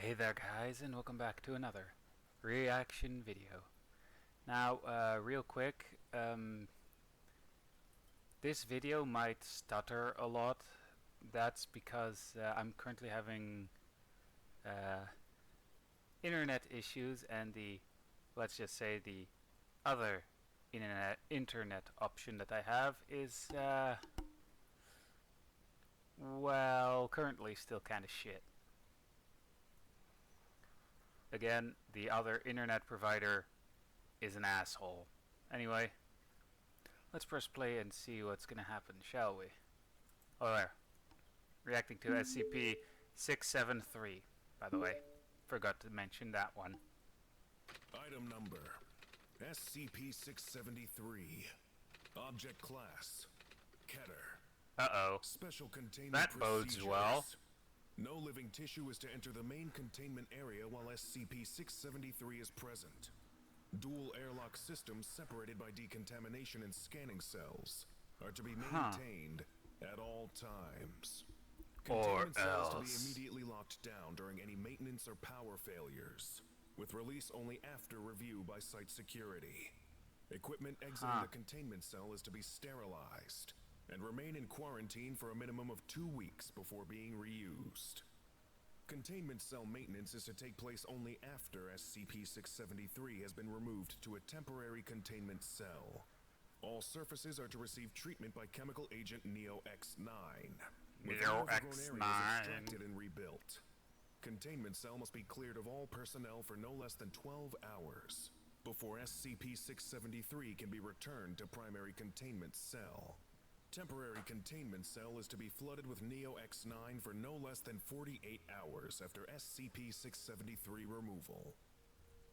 Hey there guys, and welcome back to another reaction video. Now, real quick, this video might stutter a lot. That's because I'm currently having internet issues, and let's just say the other internet option that I have is, well, currently still kinda shit. Again, the other internet provider is an asshole. Anyway, let's press play and see what's gonna happen, shall we? Oh, there. Reacting to SCP-673, by the way. Forgot to mention that one. Item number SCP-673. Object class Keter. Uh-oh. Special containment That bodes procedures. well. No living tissue is to enter the main containment area while SCP-673 is present. Dual airlock systems separated by decontamination and scanning cells are to be maintained at all times. Containment cells to be immediately locked down during any maintenance or power failures, with release only after review by site security. Equipment exiting the containment cell is to be sterilized and remain in quarantine for a minimum of 2 weeks before being reused. Containment cell maintenance is to take place only after SCP-673 has been removed to a temporary containment cell. All surfaces are to receive treatment by chemical agent Neo-X-9, with overgrown areas extracted and rebuilt. Containment cell must be cleared of all personnel for no less than 12 hours before SCP-673 can be returned to primary containment cell. Temporary containment cell is to be flooded with Neo-X-9 for no less than 48 hours after SCP-673 removal.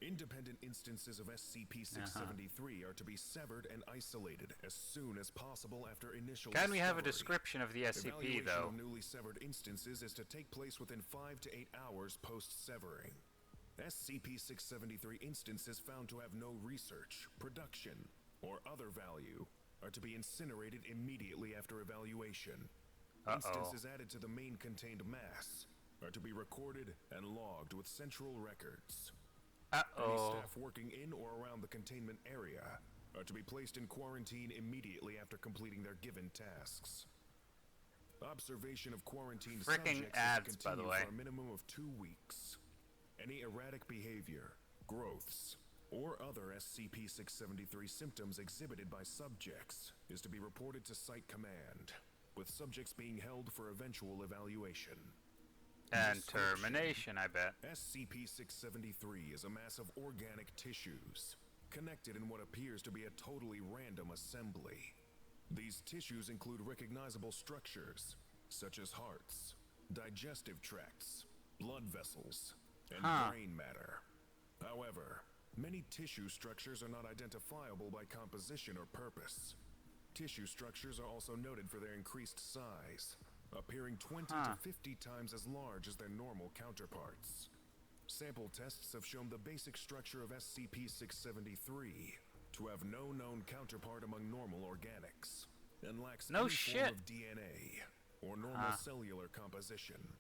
Independent instances of SCP-673 are to be severed and isolated as soon as possible after initial Can we have a discovery. description of the SCP, Evaluation though? of newly severed instances is to take place within 5 to 8 hours post-severing. SCP-673 instances found to have no research, production, or other value are to be incinerated immediately after evaluation. Instances added to the main contained mass are to be recorded and logged with central records. Any staff working in or around the containment area are to be placed in quarantine immediately after completing their given tasks. Observation of quarantined subjects is to continue for a minimum of 2 weeks. Any erratic behavior, growths, or other SCP-673 symptoms exhibited by subjects is to be reported to Site Command, with subjects being held for eventual evaluation. And termination, I bet. SCP-673 is a mass of organic tissues, connected in what appears to be a totally random assembly. These tissues include recognizable structures, such as hearts, digestive tracts, blood vessels, and brain matter. However, many tissue structures are not identifiable by composition or purpose. Tissue structures are also noted for their increased size, appearing 20 to 50 times as large as their normal counterparts. Sample tests have shown the basic structure of SCP-673 to have no known counterpart among normal organics, and lacks any form of DNA or normal cellular composition.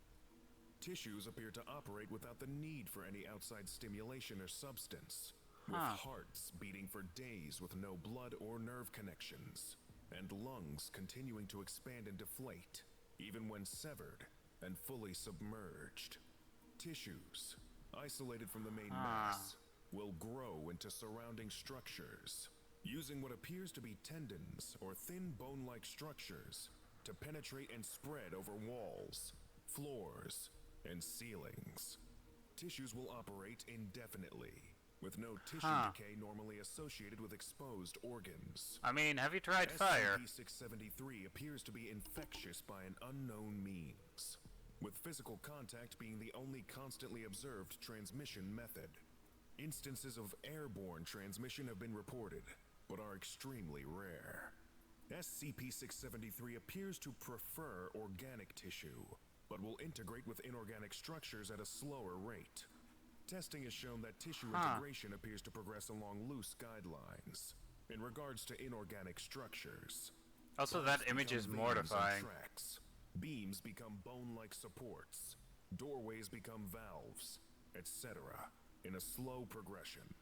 Tissues appear to operate without the need for any outside stimulation or substance, with hearts beating for days with no blood or nerve connections, and lungs continuing to expand and deflate, even when severed and fully submerged. Tissues, isolated from the main mass, will grow into surrounding structures, using what appears to be tendons or thin bone-like structures to penetrate and spread over walls, floors, and ceilings. Tissues will operate indefinitely, with no tissue decay normally associated with exposed organs. I mean, have you tried fire? SCP-673 appears to be infectious by an unknown means, with physical contact being the only constantly observed transmission method. Instances of airborne transmission have been reported, but are extremely rare. SCP-673 appears to prefer organic tissue, but will integrate with inorganic structures at a slower rate. Testing has shown that tissue integration appears to progress along loose guidelines in regards to inorganic structures. Also, that image is mortifying. Beams become bone-like supports, Doorways become valves, etc., in a slow progression.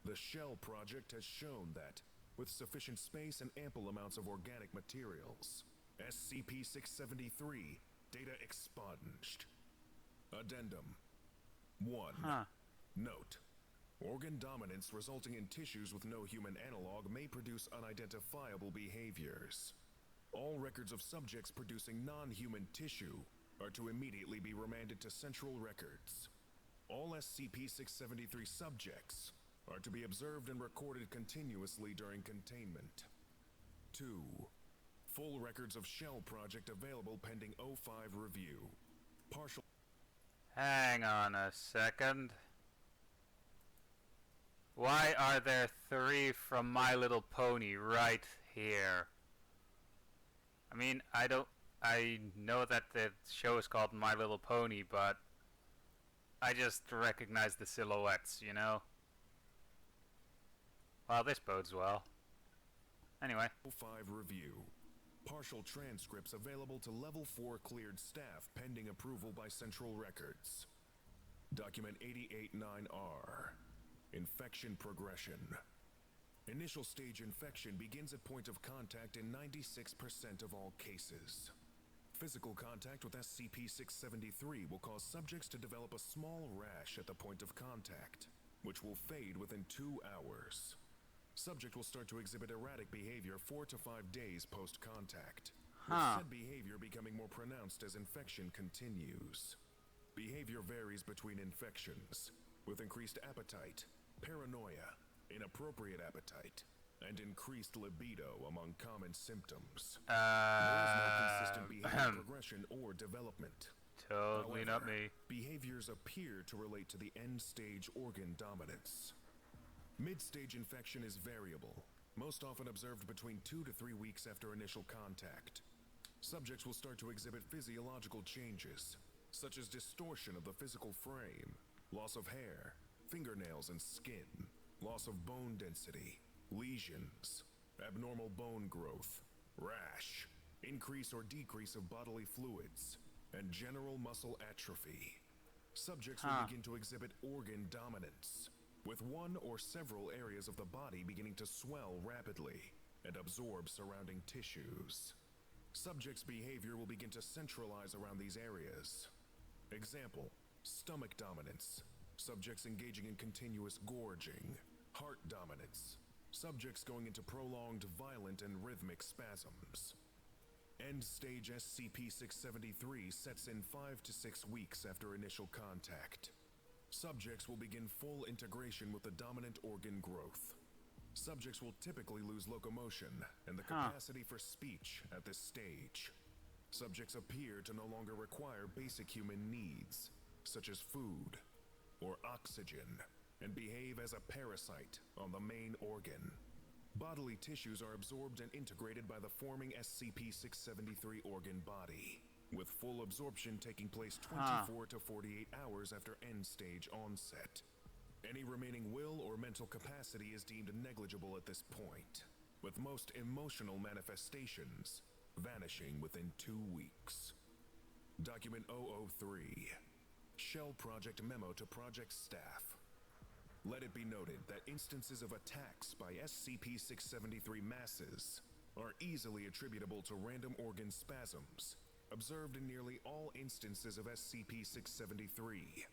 The Shell Project has shown that, with sufficient space and ample amounts of organic materials, SCP-673 data expunged. Addendum 1. Huh. Note: organ dominance resulting in tissues with no human analog may produce unidentifiable behaviors. All records of subjects producing non-human tissue are to immediately be remanded to Central Records. All SCP-673 subjects are to be observed and recorded continuously during containment. 2. Full records of Shell Project available pending O5 review. Partial. Hang on a second. Why are there 3 from My Little Pony right here? I mean, I know that the show is called My Little Pony, but I just recognize the silhouettes, you know? Well, this bodes well. Anyway. O5 review. Partial transcripts available to Level 4 cleared staff pending approval by Central Records. Document 889R. Infection progression. Initial stage infection begins at point of contact in 96% of all cases. Physical contact with SCP-673 will cause subjects to develop a small rash at the point of contact, which will fade within 2 hours. Subject will start to exhibit erratic behavior 4 to 5 days post-contact, with said behavior becoming more pronounced as infection continues. Behavior varies between infections, with increased appetite, paranoia, inappropriate appetite, and increased libido among common symptoms. There is no consistent behavior progression or development. Totally However, not me. behaviors appear to relate to the end-stage organ dominance. Mid-stage infection is variable, most often observed between 2 to 3 weeks after initial contact. Subjects will start to exhibit physiological changes, such as distortion of the physical frame, loss of hair, fingernails and skin, loss of bone density, lesions, abnormal bone growth, rash, increase or decrease of bodily fluids, and general muscle atrophy. Subjects will begin to exhibit organ dominance, with one or several areas of the body beginning to swell rapidly and absorb surrounding tissues. Subjects' behavior will begin to centralize around these areas. Example: stomach dominance, subjects engaging in continuous gorging. Heart dominance, subjects going into prolonged violent and rhythmic spasms. End-stage SCP-673 sets in 5 to 6 weeks after initial contact. Subjects will begin full integration with the dominant organ growth. Subjects will typically lose locomotion and the capacity for speech at this stage. Subjects appear to no longer require basic human needs, such as food or oxygen, and behave as a parasite on the main organ. Bodily tissues are absorbed and integrated by the forming SCP-673 organ body, with full absorption taking place 24 to 48 hours after end-stage onset. Any remaining will or mental capacity is deemed negligible at this point, with most emotional manifestations vanishing within 2 weeks. Document 003. Shell Project Memo to Project Staff. Let it be noted that instances of attacks by SCP-673 masses are easily attributable to random organ spasms, observed in nearly all instances of SCP-673.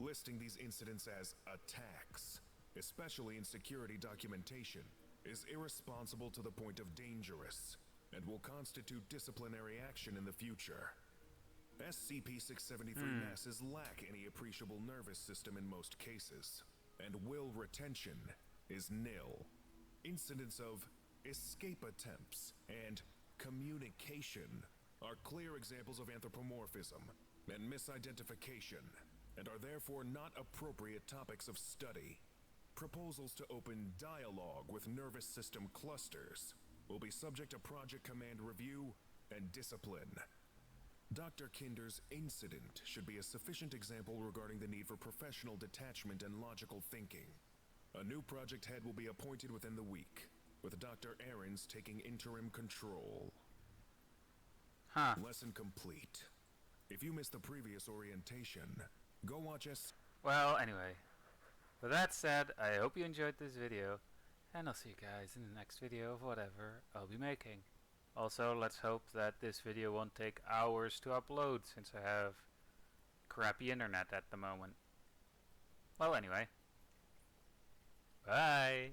Listing these incidents as attacks, especially in security documentation, is irresponsible to the point of dangerous, and will constitute disciplinary action in the future. SCP-673 masses lack any appreciable nervous system in most cases, and will retention is nil. Incidents of escape attempts and communication are clear examples of anthropomorphism and misidentification, and are therefore not appropriate topics of study. Proposals to open dialogue with nervous system clusters will be subject to Project Command review and discipline. Dr. Kinder's incident should be a sufficient example regarding the need for professional detachment and logical thinking. A new project head will be appointed within the week, with Dr. Ahrens taking interim control. Lesson complete. If you missed the previous orientation, go watch Well, anyway, with that said, I hope you enjoyed this video, and I'll see you guys in the next video of whatever I'll be making. Also, let's hope that this video won't take hours to upload, since I have crappy internet at the moment. Well, anyway. Bye!